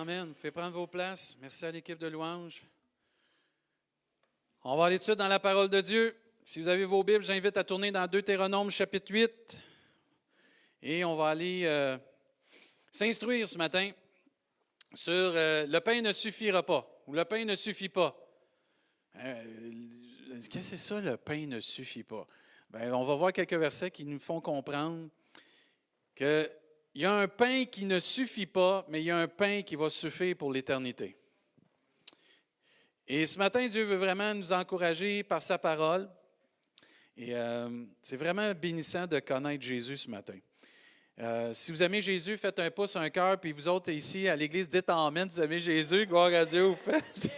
Amen. Vous pouvez prendre vos places. Merci à l'équipe de louanges. On va aller tout de suite dans la parole de Dieu. Si vous avez vos Bibles, j'invite à tourner dans Deutéronome chapitre 8. Et on va aller s'instruire ce matin sur le pain ne suffira pas, ou le pain ne suffit pas. Qu'est-ce que c'est ça, le pain ne suffit pas? Bien, on va voir quelques versets qui nous font comprendre qu'il y a un pain qui ne suffit pas, mais il y a un pain qui va suffire pour l'éternité. Et ce matin, Dieu veut vraiment nous encourager par sa parole. Et c'est vraiment bénissant de connaître Jésus ce matin. Si vous aimez Jésus, faites un pouce, un cœur, puis vous autres ici à l'église, dites Amen, si vous aimez Jésus, gloire à Dieu. Vous faites.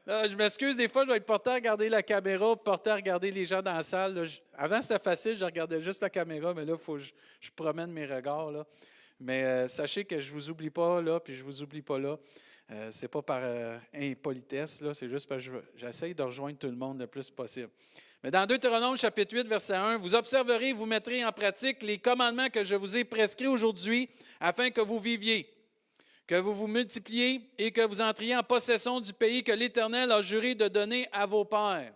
Là, je m'excuse, des fois, je vais être porté à regarder la caméra, porté à regarder les gens dans la salle. Là, avant, c'était facile, je regardais juste la caméra, mais là, il faut que je promène mes regards. Là. Mais sachez que je ne vous oublie pas là, puis je ne vous oublie pas là. Ce n'est pas par impolitesse, là, c'est juste parce que j'essaye de rejoindre tout le monde le plus possible. Mais dans Deutéronome chapitre 8, verset 1, « Vous observerez et vous mettrez en pratique les commandements que je vous ai prescrits aujourd'hui afin que vous viviez, que vous vous multipliez et que vous entriez en possession du pays que l'Éternel a juré de donner à vos pères.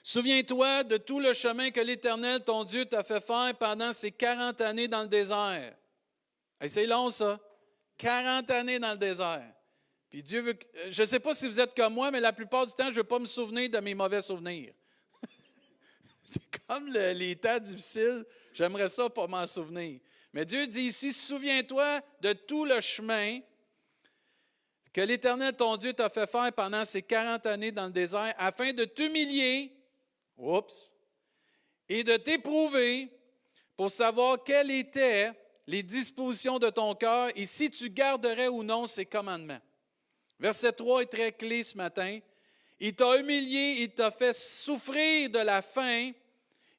Souviens-toi de tout le chemin que l'Éternel, ton Dieu, t'a fait faire pendant ces 40 années dans le désert. » Hey, c'est long, ça. 40 années dans le désert. Puis Dieu veut... Je ne sais pas si vous êtes comme moi, mais la plupart du temps, je ne veux pas me souvenir de mes mauvais souvenirs. C'est comme les temps difficiles, j'aimerais ça pour m'en souvenir. Mais Dieu dit ici, souviens-toi de tout le chemin que l'Éternel, ton Dieu, t'a fait faire pendant ces 40 années dans le désert, afin de t'humilier, et de t'éprouver pour savoir quelles étaient les dispositions de ton cœur et si tu garderais ou non ses commandements. Verset 3 est très clé ce matin. Il t'a humilié, il t'a fait souffrir de la faim,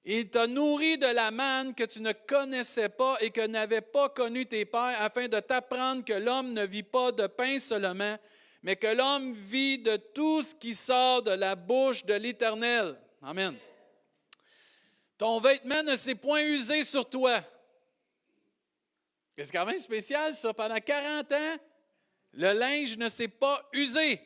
il t'a nourri de la manne que tu ne connaissais pas et que n'avaient pas connu tes pères, afin de t'apprendre que l'homme ne vit pas de pain seulement, mais que l'homme vit de tout ce qui sort de la bouche de l'Éternel. Amen. Ton vêtement ne s'est point usé sur toi. C'est quand même spécial, ça. Pendant 40 ans, le linge ne s'est pas usé.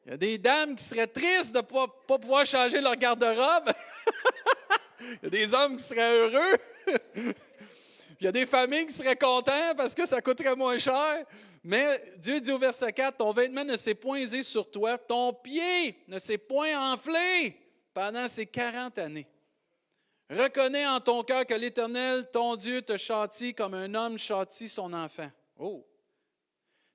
Il y a des dames qui seraient tristes de ne pas pouvoir changer leur garde-robe. Il y a des hommes qui seraient heureux. Il y a des familles qui seraient contentes parce que ça coûterait moins cher. Mais Dieu dit au verset 4, « Ton vêtement ne s'est point usé sur toi, ton pied ne s'est point enflé pendant ces 40 années. Reconnais en ton cœur que l'Éternel, ton Dieu, te châtie comme un homme châtie son enfant. » Oh!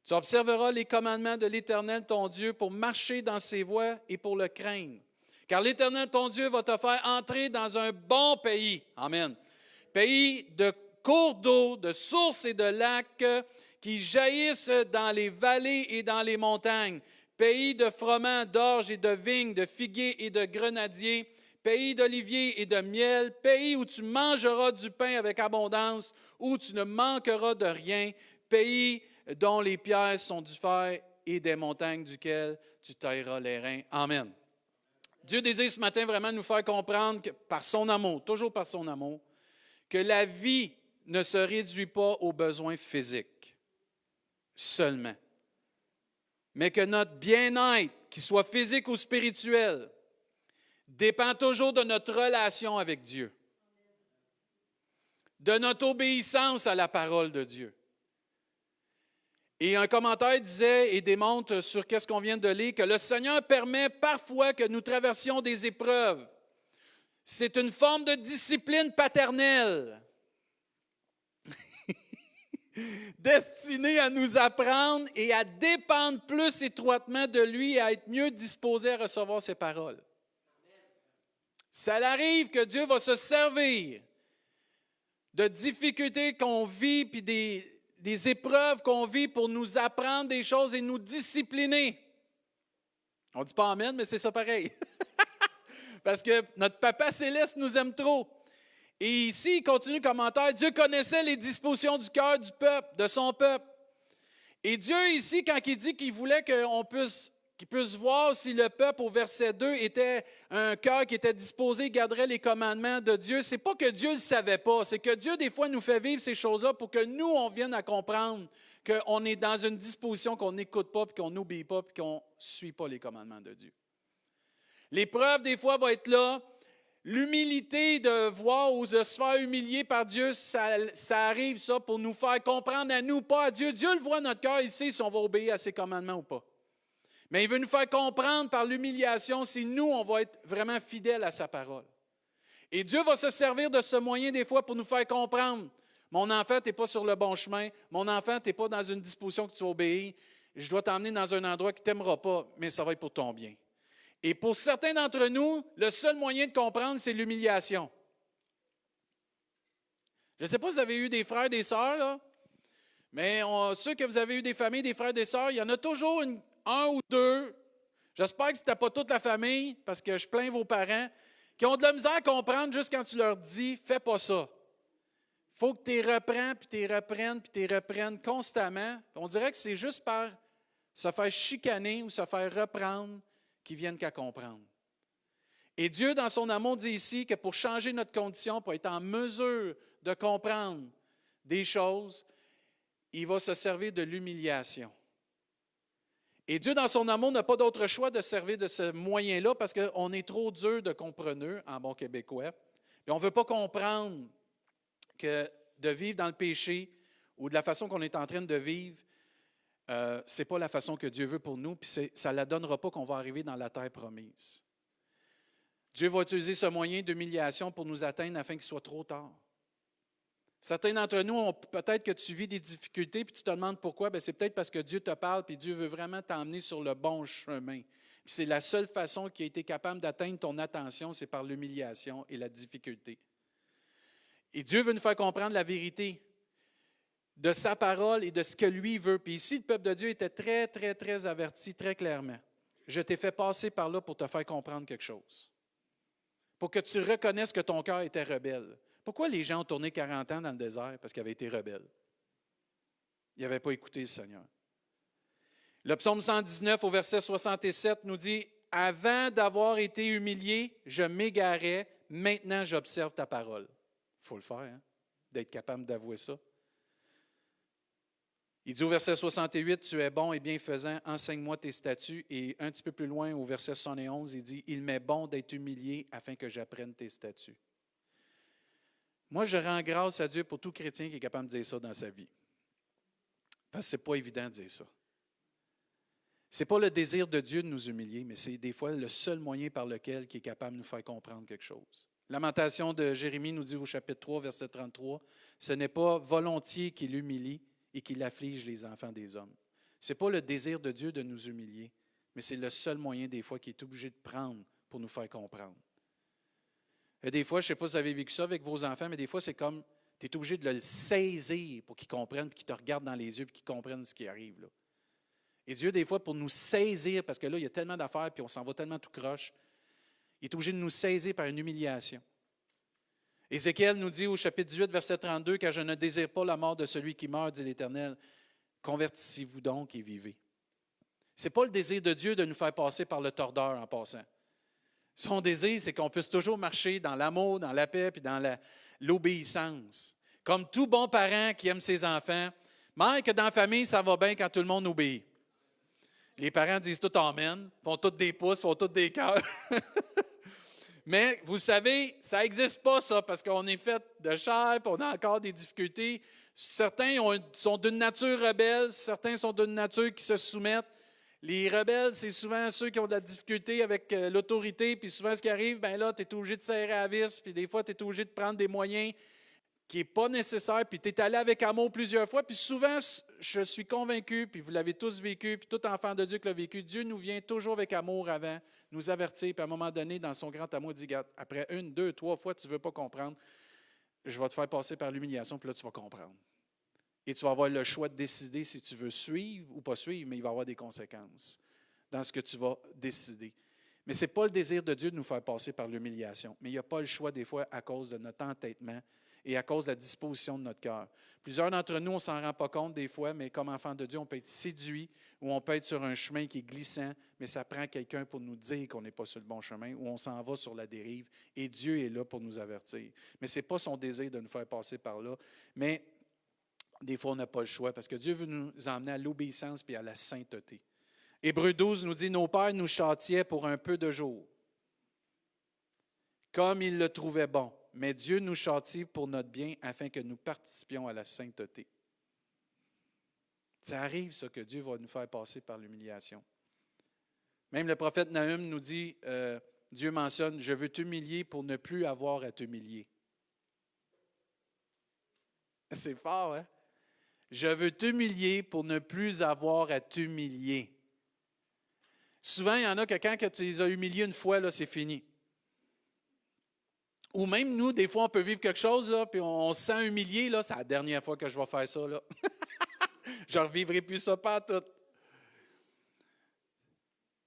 Tu observeras les commandements de l'Éternel, ton Dieu, pour marcher dans ses voies et pour le craindre. Car l'Éternel, ton Dieu, va te faire entrer dans un bon pays. Amen. Pays de cours d'eau, de sources et de lacs qui jaillissent dans les vallées et dans les montagnes. Pays de froment, d'orge et de vignes, de figuiers et de grenadiers. Pays d'oliviers et de miel. Pays où tu mangeras du pain avec abondance, où tu ne manqueras de rien. Pays dont les pierres sont du fer et des montagnes duquel tu tailleras les reins. Amen. Dieu désire ce matin vraiment nous faire comprendre que par son amour, toujours par son amour, que la vie ne se réduit pas aux besoins physiques seulement, mais que notre bien-être, qu'il soit physique ou spirituel, dépend toujours de notre relation avec Dieu, de notre obéissance à la parole de Dieu. Et un commentaire disait et démontre sur ce qu'on vient de lire que le Seigneur permet parfois que nous traversions des épreuves. C'est une forme de discipline paternelle destinée à nous apprendre et à dépendre plus étroitement de lui et à être mieux disposés à recevoir ses paroles. Ça arrive que Dieu va se servir de difficultés qu'on vit puis des épreuves qu'on vit pour nous apprendre des choses et nous discipliner. On ne dit pas amen, mais c'est ça pareil. Parce que notre Papa Céleste nous aime trop. Et ici, il continue le commentaire, Dieu connaissait les dispositions du cœur du peuple, de son peuple. Et Dieu ici, quand il dit qu'il voulait qu'on puisse qu'il puisse voir si le peuple, au verset 2, était un cœur qui était disposé, garderait les commandements de Dieu. Ce n'est pas que Dieu ne le savait pas, c'est que Dieu, des fois, nous fait vivre ces choses-là pour que nous, on vienne à comprendre qu'on est dans une disposition qu'on n'écoute pas, puis qu'on n'obéit pas, puis qu'on ne suit pas les commandements de Dieu. L'épreuve, des fois, va être là. L'humilité de voir ou de se faire humilier par Dieu, ça arrive, ça, pour nous faire comprendre à nous, pas à Dieu. Dieu le voit notre cœur, il sait si on va obéir à ses commandements ou pas. Mais il veut nous faire comprendre par l'humiliation si nous, on va être vraiment fidèles à sa parole. Et Dieu va se servir de ce moyen des fois pour nous faire comprendre. Mon enfant, tu n'es pas sur le bon chemin. Mon enfant, tu n'es pas dans une disposition que tu obéis. Je dois t'emmener dans un endroit qui ne t'aimera pas, mais ça va être pour ton bien. Et pour certains d'entre nous, le seul moyen de comprendre, c'est l'humiliation. Je ne sais pas si vous avez eu des frères et des sœurs, là, mais ceux que vous avez eu des familles, des frères et des sœurs, il y en a toujours un ou deux, j'espère que ce n'était pas toute la famille, parce que je plains vos parents, qui ont de la misère à comprendre juste quand tu leur dis « fais pas ça ». Il faut que tu les reprennes, puis tu les reprennes, puis tu les reprennes constamment. On dirait que c'est juste par se faire chicaner ou se faire reprendre qu'ils viennent qu'à comprendre. Et Dieu, dans son amour, dit ici que pour changer notre condition, pour être en mesure de comprendre des choses, il va se servir de l'humiliation. Et Dieu, dans son amour, n'a pas d'autre choix de servir de ce moyen-là parce qu'on est trop dur de compreneur en bon québécois. Et on ne veut pas comprendre que de vivre dans le péché ou de la façon qu'on est en train de vivre, ce n'est pas la façon que Dieu veut pour nous, puis ça ne la donnera pas qu'on va arriver dans la terre promise. Dieu va utiliser ce moyen d'humiliation pour nous atteindre afin qu'il soit trop tard. Certains d'entre nous ont peut-être que tu vis des difficultés puis tu te demandes pourquoi. Bien, c'est peut-être parce que Dieu te parle puis Dieu veut vraiment t'emmener sur le bon chemin. Puis c'est la seule façon qui a été capable d'atteindre ton attention, c'est par l'humiliation et la difficulté. Et Dieu veut nous faire comprendre la vérité de sa parole et de ce que lui veut. Puis ici, le peuple de Dieu était très, très, très averti, très clairement. Je t'ai fait passer par là pour te faire comprendre quelque chose. Pour que tu reconnaisses que ton cœur était rebelle. Pourquoi les gens ont tourné 40 ans dans le désert? Parce qu'ils avaient été rebelles. Ils n'avaient pas écouté le Seigneur. Le psaume 119 au verset 67 nous dit « Avant d'avoir été humilié, je m'égarais, maintenant j'observe ta parole. » Il faut le faire, hein? D'être capable d'avouer ça. Il dit au verset 68, « Tu es bon et bienfaisant, enseigne-moi tes statuts. » Et un petit peu plus loin, au verset 71, il dit, « Il m'est bon d'être humilié afin que j'apprenne tes statuts. » Moi, je rends grâce à Dieu pour tout chrétien qui est capable de dire ça dans sa vie. Parce que ce n'est pas évident de dire ça. Ce n'est pas le désir de Dieu de nous humilier, mais c'est des fois le seul moyen par lequel il est capable de nous faire comprendre quelque chose. Lamentation de Jérémie nous dit au chapitre 3, verset 33, « Ce n'est pas volontiers qu'il humilie et qu'il afflige les enfants des hommes. » Ce n'est pas le désir de Dieu de nous humilier, mais c'est le seul moyen des fois qu'il est obligé de prendre pour nous faire comprendre. Et des fois, je ne sais pas si vous avez vécu ça avec vos enfants, mais des fois, c'est comme, tu es obligé de le saisir pour qu'ils comprennent, puis qu'ils te regardent dans les yeux, puis qu'ils comprennent ce qui arrive là. Et Dieu, des fois, pour nous saisir, parce que là, il y a tellement d'affaires, puis on s'en va tellement tout croche, il est obligé de nous saisir par une humiliation. Ézéchiel nous dit au chapitre 18, verset 32, « Car je ne désire pas la mort de celui qui meurt, dit l'Éternel. Convertissez-vous donc et vivez. » Ce n'est pas le désir de Dieu de nous faire passer par le tordeur en passant. Son désir, c'est qu'on puisse toujours marcher dans l'amour, dans la paix, puis dans l'obéissance. Comme tout bon parent qui aime ses enfants, même que dans la famille, ça va bien quand tout le monde obéit. Les parents disent tout amen, font tous des pouces, font tous des cœurs. Mais vous savez, ça n'existe pas ça, parce qu'on est fait de chair, puis on a encore des difficultés. Certains sont d'une nature rebelle, certains sont d'une nature qui se soumettent. Les rebelles, c'est souvent ceux qui ont de la difficulté avec l'autorité, puis souvent ce qui arrive, bien là, tu es obligé de serrer à la vis, puis des fois, tu es obligé de prendre des moyens qui n'est pas nécessaire, puis tu es allé avec amour plusieurs fois, puis souvent, je suis convaincu, puis vous l'avez tous vécu, puis tout enfant de Dieu qui l'a vécu, Dieu nous vient toujours avec amour avant, nous avertir, puis à un moment donné, dans son grand amour, il dit, regarde, après 1, 2, 3 fois, tu ne veux pas comprendre, je vais te faire passer par l'humiliation, puis là, tu vas comprendre. Et tu vas avoir le choix de décider si tu veux suivre ou pas suivre, mais il va y avoir des conséquences dans ce que tu vas décider. Mais ce n'est pas le désir de Dieu de nous faire passer par l'humiliation, mais il n'y a pas le choix des fois à cause de notre entêtement et à cause de la disposition de notre cœur. Plusieurs d'entre nous, on ne s'en rend pas compte des fois, mais comme enfants de Dieu, on peut être séduit ou on peut être sur un chemin qui est glissant, mais ça prend quelqu'un pour nous dire qu'on n'est pas sur le bon chemin ou on s'en va sur la dérive et Dieu est là pour nous avertir. Mais ce n'est pas son désir de nous faire passer par là, mais des fois, on n'a pas le choix parce que Dieu veut nous emmener à l'obéissance et à la sainteté. Hébreux 12 nous dit « Nos pères nous châtiaient pour un peu de jours, comme ils le trouvaient bon. Mais Dieu nous châtie pour notre bien afin que nous participions à la sainteté. » Ça arrive, ça, que Dieu va nous faire passer par l'humiliation. Même le prophète Nahum nous dit, Dieu mentionne, « Je veux t'humilier pour ne plus avoir à t'humilier. » C'est fort, hein? Je veux t'humilier pour ne plus avoir à t'humilier. Souvent, il y en a que quand tu les as humiliés une fois, là, c'est fini. Ou même nous, des fois, on peut vivre quelque chose, là, puis on se sent humilié, là, c'est la dernière fois que je vais faire ça, là. Je ne revivrai plus ça pas tout.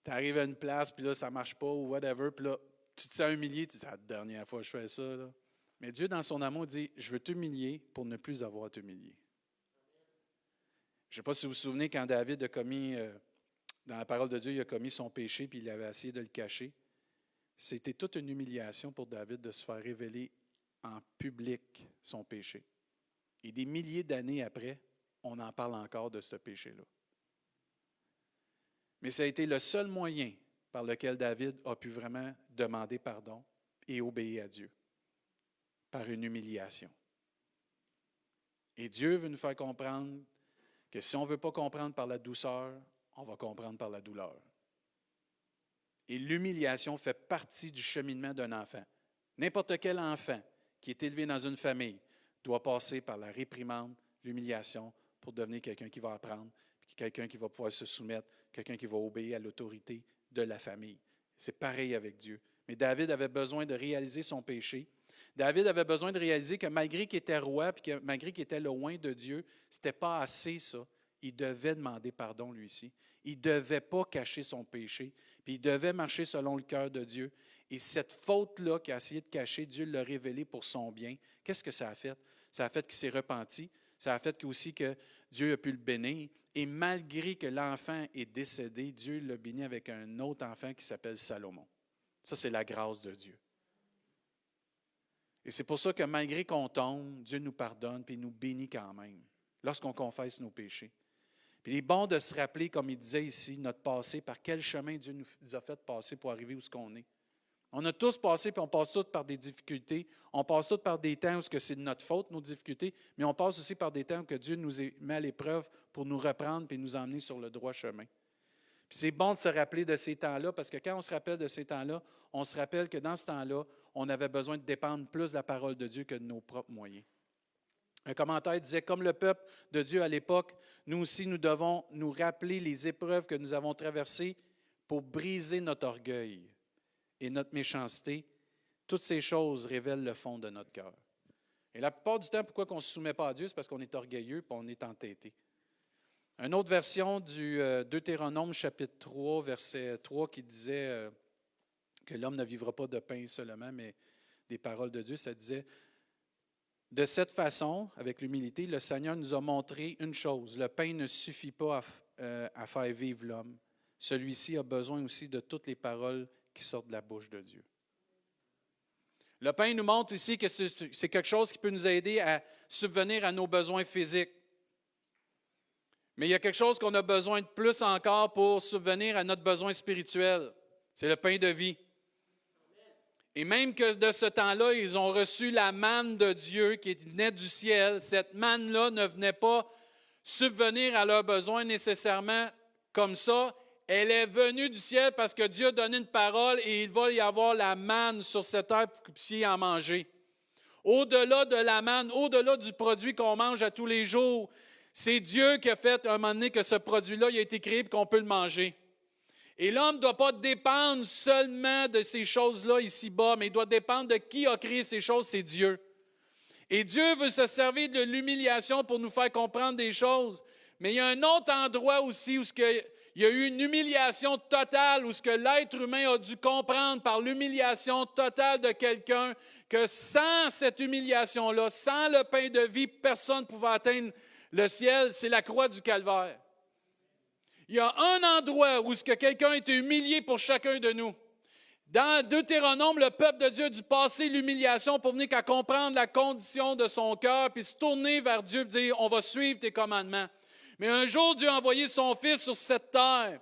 Tu arrives à une place, puis là, ça ne marche pas, ou whatever, puis là, tu te sens humilié, tu dis, c'est la dernière fois que je fais ça, là. Mais Dieu, dans son amour, dit, je veux t'humilier pour ne plus avoir à t'humilier. Je ne sais pas si vous vous souvenez, quand David a commis, dans la parole de Dieu, il a commis son péché, puis il avait essayé de le cacher. C'était toute une humiliation pour David de se faire révéler en public son péché. Et des milliers d'années après, on en parle encore de ce péché-là. Mais ça a été le seul moyen par lequel David a pu vraiment demander pardon et obéir à Dieu, par une humiliation. Et Dieu veut nous faire comprendre que si on ne veut pas comprendre par la douceur, on va comprendre par la douleur. Et l'humiliation fait partie du cheminement d'un enfant. N'importe quel enfant qui est élevé dans une famille doit passer par la réprimande, l'humiliation, pour devenir quelqu'un qui va apprendre, quelqu'un qui va pouvoir se soumettre, quelqu'un qui va obéir à l'autorité de la famille. C'est pareil avec Dieu. Mais David avait besoin de réaliser son péché. David avait besoin de réaliser que malgré qu'il était roi, puis que malgré qu'il était le oint de Dieu, ce n'était pas assez ça. Il devait demander pardon lui aussi. Il ne devait pas cacher son péché, puis il devait marcher selon le cœur de Dieu. Et cette faute-là qu'il a essayé de cacher, Dieu l'a révélée pour son bien. Qu'est-ce que ça a fait? Ça a fait qu'il s'est repenti. Ça a fait aussi que Dieu a pu le bénir. Et malgré que l'enfant est décédé, Dieu l'a béni avec un autre enfant qui s'appelle Salomon. Ça, c'est la grâce de Dieu. Et c'est pour ça que malgré qu'on tombe, Dieu nous pardonne et il nous bénit quand même, lorsqu'on confesse nos péchés. Puis il est bon de se rappeler, comme il disait ici, notre passé, par quel chemin Dieu nous a fait passer pour arriver où on est. On a tous passé, puis on passe tous par des difficultés. On passe tous par des temps où c'est de notre faute, nos difficultés, mais on passe aussi par des temps où Dieu nous met à l'épreuve pour nous reprendre et nous emmener sur le droit chemin. Puis c'est bon de se rappeler de ces temps-là, parce que quand on se rappelle de ces temps-là, on se rappelle que dans ce temps-là, on avait besoin de dépendre plus de la parole de Dieu que de nos propres moyens. Un commentaire disait, comme le peuple de Dieu à l'époque, nous aussi, nous devons nous rappeler les épreuves que nous avons traversées pour briser notre orgueil et notre méchanceté. Toutes ces choses révèlent le fond de notre cœur. Et la plupart du temps, pourquoi on ne se soumet pas à Dieu, c'est parce qu'on est orgueilleux et on est entêté. Une autre version du Deutéronome, chapitre 3, verset 3, qui disait que l'homme ne vivra pas de pain seulement, mais des paroles de Dieu, ça disait, de cette façon, avec l'humilité, le Seigneur nous a montré une chose, le pain ne suffit pas à faire vivre l'homme. Celui-ci a besoin aussi de toutes les paroles qui sortent de la bouche de Dieu. Le pain nous montre ici que c'est quelque chose qui peut nous aider à subvenir à nos besoins physiques. Mais il y a quelque chose qu'on a besoin de plus encore pour subvenir à notre besoin spirituel. C'est le pain de vie. Et même que de ce temps-là, ils ont reçu la manne de Dieu qui venait du ciel. Cette manne-là ne venait pas subvenir à leurs besoins nécessairement comme ça. Elle est venue du ciel parce que Dieu a donné une parole et il va y avoir la manne sur cette terre pour que vous puissiez en manger. Au-delà de la manne, au-delà du produit qu'on mange à tous les jours, c'est Dieu qui a fait un moment donné que ce produit-là il a été créé et qu'on peut le manger. Et l'homme ne doit pas dépendre seulement de ces choses-là ici-bas, mais il doit dépendre de qui a créé ces choses, c'est Dieu. Et Dieu veut se servir de l'humiliation pour nous faire comprendre des choses. Mais il y a un autre endroit aussi où il Il y a eu une humiliation totale où ce que l'être humain a dû comprendre par l'humiliation totale de quelqu'un que sans cette humiliation-là, sans le pain de vie, personne ne pouvait atteindre le ciel, c'est la croix du Calvaire. Il y a un endroit où ce que quelqu'un a été humilié pour chacun de nous. Dans Deutéronome, le peuple de Dieu a dû passer l'humiliation pour venir qu'à comprendre la condition de son cœur, puis se tourner vers Dieu et dire « On va suivre tes commandements ». Mais un jour, Dieu a envoyé son Fils sur cette terre.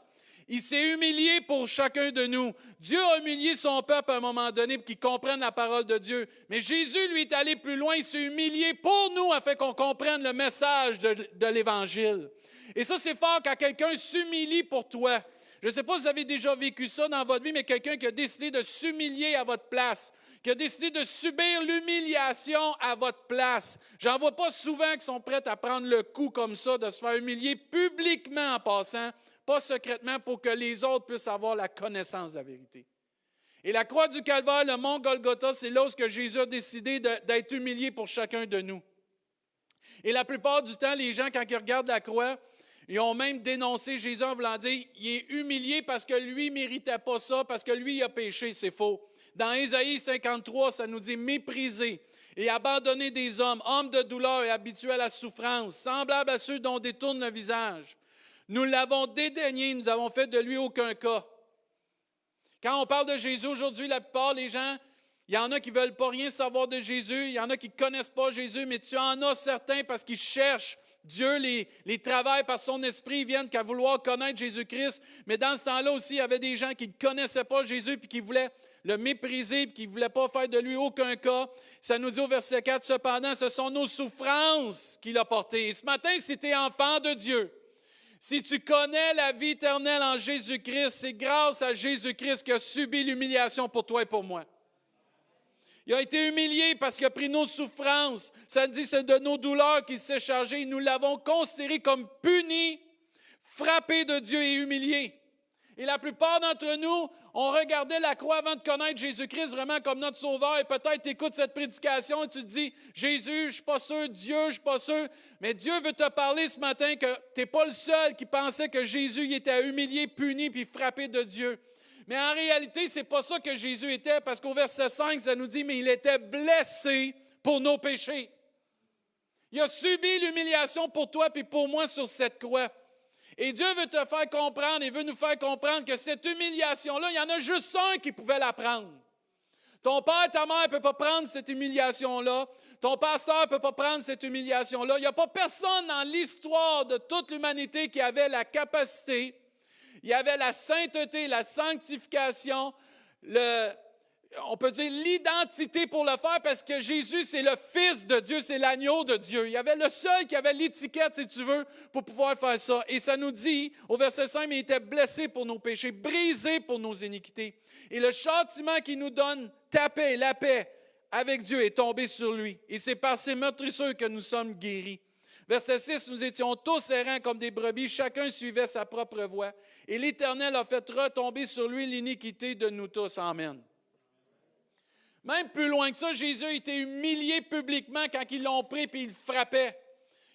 Il s'est humilié pour chacun de nous. Dieu a humilié son peuple à un moment donné pour qu'il comprenne la parole de Dieu. Mais Jésus, lui, est allé plus loin. Il s'est humilié pour nous afin qu'on comprenne le message de l'Évangile. Et ça, c'est fort quand quelqu'un s'humilie pour toi. Je ne sais pas si vous avez déjà vécu ça dans votre vie, mais quelqu'un qui a décidé de s'humilier à votre place, qui a décidé de subir l'humiliation à votre place. J'en vois pas souvent qui sont prêts à prendre le coup comme ça, de se faire humilier publiquement en passant, pas secrètement, pour que les autres puissent avoir la connaissance de la vérité. Et la croix du Calvaire, le mont Golgotha, c'est là où Jésus a décidé d'être humilié pour chacun de nous. Et la plupart du temps, les gens, quand ils regardent la croix, ils ont même dénoncé Jésus en voulant dire « Il est humilié parce que lui ne méritait pas ça, parce que lui, il a péché. » C'est faux. Dans Ésaïe 53, ça nous dit « Mépriser et abandonner des hommes, hommes de douleur et habitués à la souffrance, semblables à ceux dont détourne le visage. Nous l'avons dédaigné, nous avons fait de lui aucun cas. » Quand on parle de Jésus aujourd'hui, la plupart des gens, il y en a qui ne veulent pas rien savoir de Jésus, il y en a qui ne connaissent pas Jésus, mais tu en as certains parce qu'ils cherchent. Dieu les travaille par son esprit, ils viennent qu'à vouloir connaître Jésus-Christ. Mais dans ce temps-là aussi, il y avait des gens qui ne connaissaient pas Jésus puis qui voulaient le mépriser puis qui ne voulaient pas faire de lui aucun cas. Ça nous dit au verset 4, « Cependant, ce sont nos souffrances qu'il a portées. » Et ce matin, si tu es enfant de Dieu, si tu connais la vie éternelle en Jésus-Christ, c'est grâce à Jésus-Christ qu'il a subi l'humiliation pour toi et pour moi. Il a été humilié parce qu'il a pris nos souffrances. Ça dit, c'est de nos douleurs qu'il s'est chargé. Nous l'avons considéré comme puni, frappé de Dieu et humilié. Et la plupart d'entre nous, on regardait la croix avant de connaître Jésus-Christ vraiment comme notre sauveur. Et peut-être tu écoutes cette prédication et tu te dis, Jésus, je ne suis pas sûr, Dieu, je ne suis pas sûr. Mais Dieu veut te parler ce matin que tu n'es pas le seul qui pensait que Jésus il était humilié, puni puis frappé de Dieu. Mais en réalité, ce n'est pas ça que Jésus était, parce qu'au verset 5, ça nous dit, mais il était blessé pour nos péchés. Il a subi l'humiliation pour toi et pour moi sur cette croix. Et Dieu veut te faire comprendre et veut nous faire comprendre que cette humiliation-là, il y en a juste un qui pouvait la prendre. Ton père et ta mère ne peuvent pas prendre cette humiliation-là. Ton pasteur ne peut pas prendre cette humiliation-là. Il n'y a pas personne dans l'histoire de toute l'humanité qui avait la capacité. Il y avait la sainteté, la sanctification, on peut dire l'identité pour le faire parce que Jésus, c'est le Fils de Dieu, c'est l'agneau de Dieu. Il y avait le seul qui avait l'étiquette, si tu veux, pour pouvoir faire ça. Et ça nous dit, au verset 5, il était blessé pour nos péchés, brisé pour nos iniquités. Et le châtiment qui nous donne ta paix, la paix avec Dieu est tombé sur lui. Et c'est par ses meurtrissures que nous sommes guéris. Verset 6, nous étions tous errants comme des brebis, chacun suivait sa propre voie. Et l'Éternel a fait retomber sur lui l'iniquité de nous tous. Amen. Même plus loin que ça, Jésus a été humilié publiquement quand ils l'ont pris et ils le frappaient.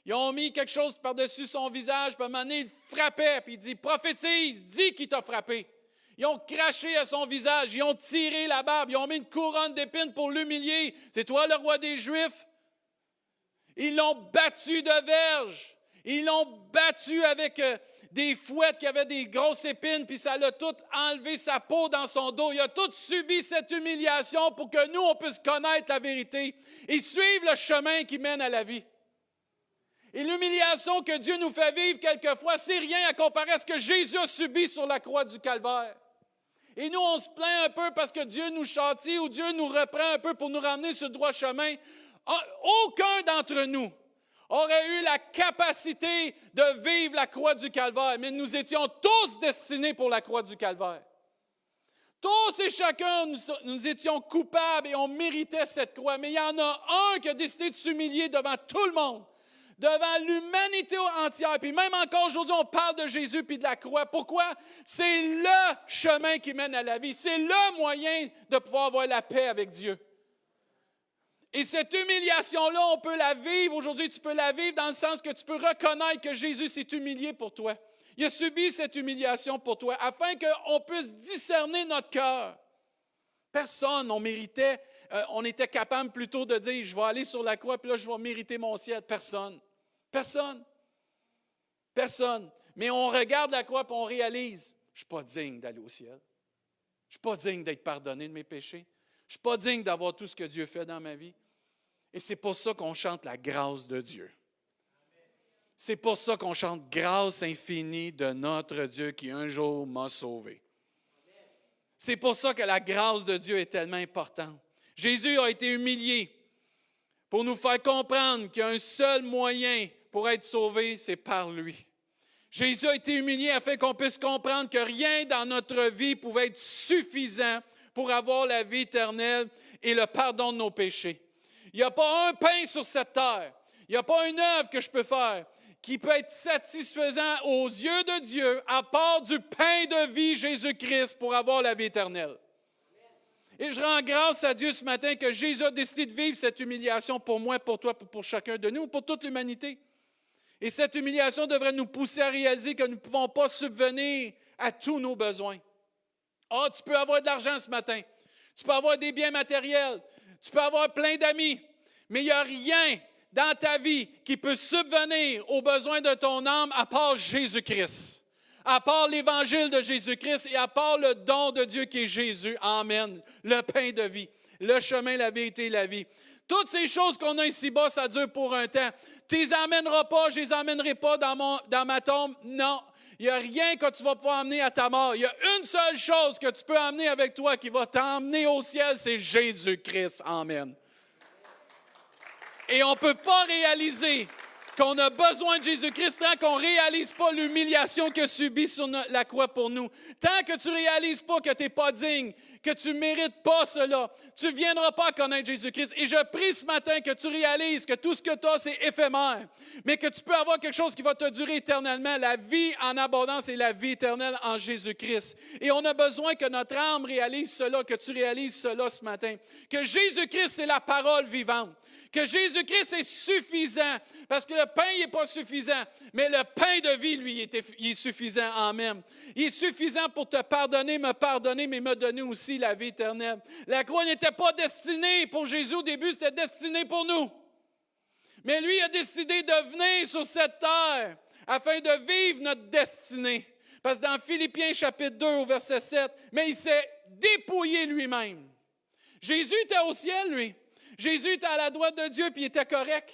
Ils ont mis quelque chose par-dessus son visage, puis à un moment donné, il le frappait, puis il dit « Prophétise, dis qu'il t'a frappé. » Ils ont craché à son visage, ils ont tiré la barbe, ils ont mis une couronne d'épines pour l'humilier. « C'est toi le roi des Juifs? » Ils l'ont battu de verge. Ils l'ont battu avec des fouettes qui avaient des grosses épines, puis ça l'a tout enlevé sa peau dans son dos. Il a tout subi cette humiliation pour que nous, on puisse connaître la vérité et suivre le chemin qui mène à la vie. Et l'humiliation que Dieu nous fait vivre quelquefois, c'est rien à comparer à ce que Jésus a subi sur la croix du Calvaire. Et nous, on se plaint un peu parce que Dieu nous châtie ou Dieu nous reprend un peu pour nous ramener sur le droit chemin. Aucun d'entre nous aurait eu la capacité de vivre la croix du Calvaire, mais nous étions tous destinés pour la croix du Calvaire. Tous et chacun, nous étions coupables et on méritait cette croix, mais il y en a un qui a décidé de s'humilier devant tout le monde, devant l'humanité entière. Puis même encore aujourd'hui, on parle de Jésus puis de la croix. Pourquoi? C'est le chemin qui mène à la vie. C'est le moyen de pouvoir avoir la paix avec Dieu. Et cette humiliation-là, on peut la vivre aujourd'hui. Tu peux la vivre dans le sens que tu peux reconnaître que Jésus s'est humilié pour toi. Il a subi cette humiliation pour toi, afin qu'on puisse discerner notre cœur. Personne, on était capable plutôt de dire, je vais aller sur la croix, puis là, je vais mériter mon ciel. Personne. Personne. Personne. Mais on regarde la croix, puis on réalise, je ne suis pas digne d'aller au ciel. Je ne suis pas digne d'être pardonné de mes péchés. Je ne suis pas digne d'avoir tout ce que Dieu fait dans ma vie. Et c'est pour ça qu'on chante la grâce de Dieu. C'est pour ça qu'on chante « Grâce infinie de notre Dieu qui un jour m'a sauvé ». C'est pour ça que la grâce de Dieu est tellement importante. Jésus a été humilié pour nous faire comprendre qu'il y a un seul moyen pour être sauvé, c'est par lui. Jésus a été humilié afin qu'on puisse comprendre que rien dans notre vie pouvait être suffisant pour avoir la vie éternelle et le pardon de nos péchés. Il n'y a pas un pain sur cette terre, il n'y a pas une œuvre que je peux faire qui peut être satisfaisant aux yeux de Dieu à part du pain de vie Jésus-Christ pour avoir la vie éternelle. Et je rends grâce à Dieu ce matin que Jésus a décidé de vivre cette humiliation pour moi, pour toi, pour chacun de nous, pour toute l'humanité. Et cette humiliation devrait nous pousser à réaliser que nous ne pouvons pas subvenir à tous nos besoins. Ah, tu peux avoir de l'argent ce matin, tu peux avoir des biens matériels, tu peux avoir plein d'amis, mais il n'y a rien dans ta vie qui peut subvenir aux besoins de ton âme à part Jésus-Christ, à part l'évangile de Jésus-Christ et à part le don de Dieu qui est Jésus. Amen. Le pain de vie, le chemin, la vérité et la vie. Toutes ces choses qu'on a ici-bas, ça dure pour un temps. Tu ne les amèneras pas, je ne les amènerai pas dans ma tombe. Non, il n'y a rien que tu vas pouvoir emmener à ta mort. Il y a une seule chose que tu peux emmener avec toi qui va t'emmener au ciel, c'est Jésus-Christ. Amen. Et on ne peut pas réaliser qu'on a besoin de Jésus-Christ tant qu'on ne réalise pas l'humiliation qu'il a subie sur la croix pour nous. Tant que tu ne réalises pas que tu n'es pas digne, que tu ne mérites pas cela, tu ne viendras pas connaître Jésus-Christ. Et je prie ce matin que tu réalises que tout ce que tu as, c'est éphémère, mais que tu peux avoir quelque chose qui va te durer éternellement, la vie en abondance et la vie éternelle en Jésus-Christ. Et on a besoin que notre âme réalise cela, que tu réalises cela ce matin, que Jésus-Christ, c'est la parole vivante. Que Jésus-Christ est suffisant, parce que le pain n'est pas suffisant, mais le pain de vie, lui, il est suffisant en même. Il est suffisant pour te pardonner, mais me donner aussi la vie éternelle. La croix n'était pas destinée pour Jésus au début, c'était destiné pour nous. Mais lui a décidé de venir sur cette terre afin de vivre notre destinée. Parce que dans Philippiens chapitre 2 au verset 7, mais il s'est dépouillé lui-même. Jésus était au ciel, lui. Jésus était à la droite de Dieu, puis il était correct.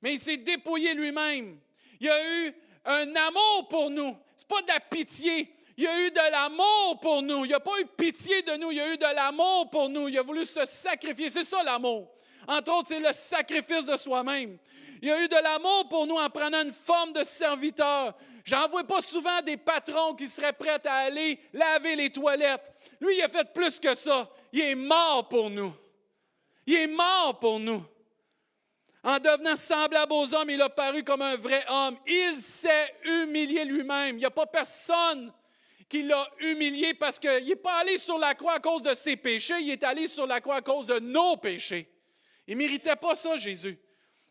Mais il s'est dépouillé lui-même. Il a eu un amour pour nous. Ce n'est pas de la pitié. Il a eu de l'amour pour nous. Il n'a pas eu pitié de nous. Il a eu de l'amour pour nous. Il a voulu se sacrifier. C'est ça l'amour. Entre autres, c'est le sacrifice de soi-même. Il a eu de l'amour pour nous en prenant une forme de serviteur. J'en vois pas souvent des patrons qui seraient prêts à aller laver les toilettes. Lui, il a fait plus que ça. Il est mort pour nous. Il est mort pour nous. En devenant semblable aux hommes, il a paru comme un vrai homme. Il s'est humilié lui-même. Il n'y a pas personne qui l'a humilié parce qu'il n'est pas allé sur la croix à cause de ses péchés. Il est allé sur la croix à cause de nos péchés. Il ne méritait pas ça, Jésus.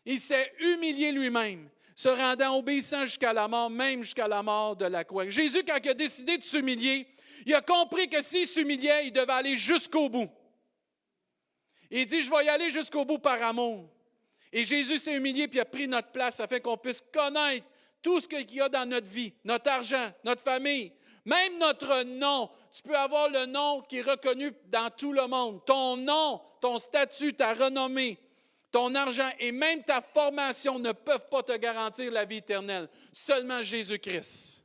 Il s'est humilié lui-même, se rendant obéissant jusqu'à la mort, même jusqu'à la mort de la croix. Jésus, quand il a décidé de s'humilier, il a compris que s'il s'humiliait, il devait aller jusqu'au bout. Il dit, je vais y aller jusqu'au bout par amour. Et Jésus s'est humilié puis a pris notre place afin qu'on puisse connaître tout ce qu'il y a dans notre vie, notre argent, notre famille, même notre nom. Tu peux avoir le nom qui est reconnu dans tout le monde. Ton nom, ton statut, ta renommée, ton argent et même ta formation ne peuvent pas te garantir la vie éternelle. Seulement Jésus-Christ.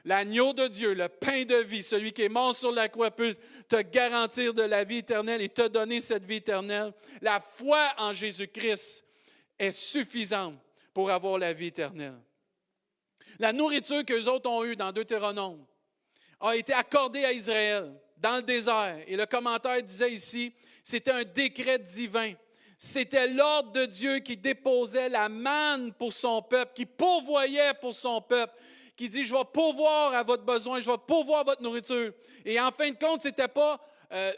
L'agneau de Dieu, le pain de vie, celui qui est mort sur la croix peut te garantir de la vie éternelle et te donner cette vie éternelle. La foi en Jésus-Christ est suffisante pour avoir la vie éternelle. La nourriture qu'eux autres ont eue dans Deutéronome a été accordée à Israël dans le désert. Et le commentaire disait ici, c'était un décret divin. C'était l'ordre de Dieu qui déposait la manne pour son peuple, qui pourvoyait pour son peuple, qui dit, je vais pourvoir à votre besoin, je vais pourvoir à votre nourriture. Et en fin de compte,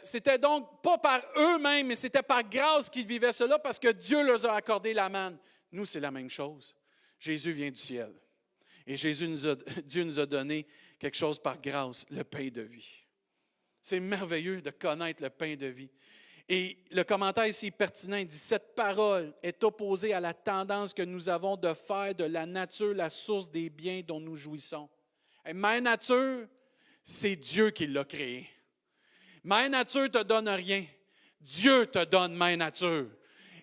c'était donc pas par eux-mêmes, mais c'était par grâce qu'ils vivaient cela parce que Dieu leur a accordé la manne. Nous, c'est la même chose. Jésus vient du ciel. Et Dieu nous a donné quelque chose par grâce, le pain de vie. C'est merveilleux de connaître le pain de vie. Et le commentaire ici est pertinent, il dit « Cette parole est opposée à la tendance que nous avons de faire de la nature la source des biens dont nous jouissons. » Mère nature, c'est Dieu qui l'a créé. Mère nature ne te donne rien. Dieu te donne mère nature.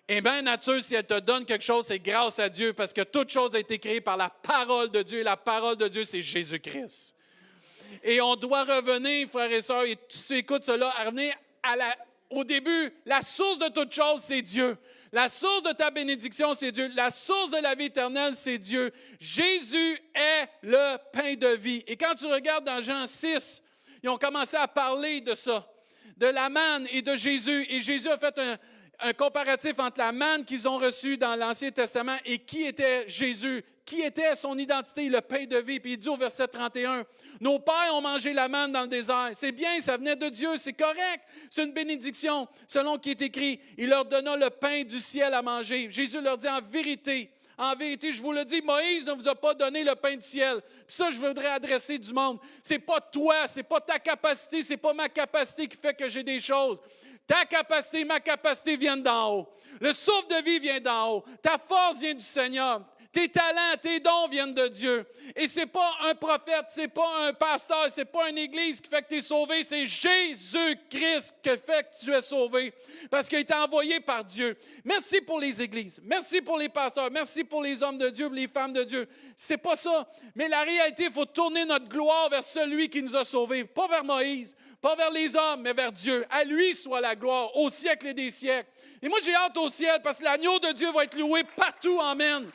Et mère nature, si elle te donne quelque chose, c'est grâce à Dieu, parce que toute chose a été créée par la parole de Dieu. Et la parole de Dieu, c'est Jésus-Christ. Et on doit revenir, frères et sœurs, et tu écoutes cela, à revenir au début, la source de toute chose, c'est Dieu. La source de ta bénédiction, c'est Dieu. La source de la vie éternelle, c'est Dieu. Jésus est le pain de vie. Et quand tu regardes dans Jean 6, ils ont commencé à parler de ça, de la manne et de Jésus. Et Jésus a fait un comparatif entre la manne qu'ils ont reçue dans l'Ancien Testament et qui était Jésus, qui était son identité, le pain de vie. Puis il dit au verset 31, « Nos pères ont mangé la manne dans le désert. C'est bien, ça venait de Dieu, c'est correct. C'est une bénédiction, selon ce qui est écrit. Il leur donna le pain du ciel à manger. » Jésus leur dit, en vérité, je vous le dis, Moïse ne vous a pas donné le pain du ciel. Puis ça, je voudrais adresser du monde. C'est pas toi, c'est pas ta capacité, c'est pas ma capacité qui fait que j'ai des choses. Ta capacité, ma capacité viennent d'en haut. Le souffle de vie vient d'en haut. Ta force vient du Seigneur. Tes talents, tes dons viennent de Dieu. Et ce n'est pas un prophète, ce n'est pas un pasteur, ce n'est pas une église qui fait que tu es sauvé, c'est Jésus-Christ qui fait que tu es sauvé. Parce qu'il a été envoyé par Dieu. Merci pour les églises, merci pour les pasteurs, merci pour les hommes de Dieu, les femmes de Dieu. C'est pas ça. Mais la réalité, il faut tourner notre gloire vers celui qui nous a sauvés. Pas vers Moïse, pas vers les hommes, mais vers Dieu. À lui soit la gloire, au siècle et des siècles. Et moi, j'ai hâte au ciel parce que l'agneau de Dieu va être loué partout. Amen.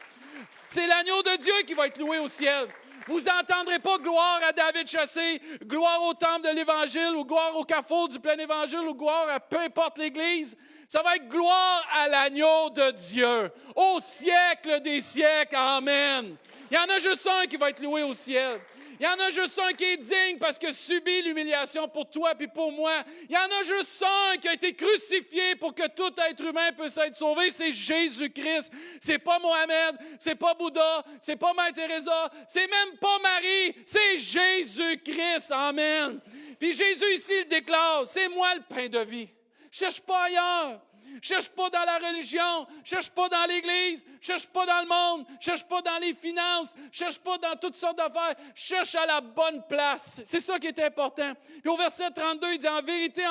C'est l'agneau de Dieu qui va être loué au ciel. Vous n'entendrez pas gloire à David Chassé, gloire au temple de l'Évangile, ou gloire au carrefour du plein Évangile, ou gloire à peu importe l'Église. Ça va être gloire à l'agneau de Dieu, au siècle des siècles. Amen. Il y en a juste un qui va être loué au ciel. Il y en a juste un qui est digne parce qu'il a subi l'humiliation pour toi et pour moi. Il y en a juste un qui a été crucifié pour que tout être humain puisse être sauvé. C'est Jésus-Christ. C'est pas Mohamed, c'est pas Bouddha, c'est pas Mère Teresa, c'est même pas Marie. C'est Jésus-Christ. Amen. Puis Jésus ici, il déclare, c'est moi le pain de vie. Cherche pas ailleurs. Cherche pas dans la religion, cherche pas dans l'Église, cherche pas dans le monde, cherche pas dans les finances, cherche pas dans toutes sortes d'affaires, cherche à la bonne place. C'est ça qui est important. Puis au verset 32, il dit, en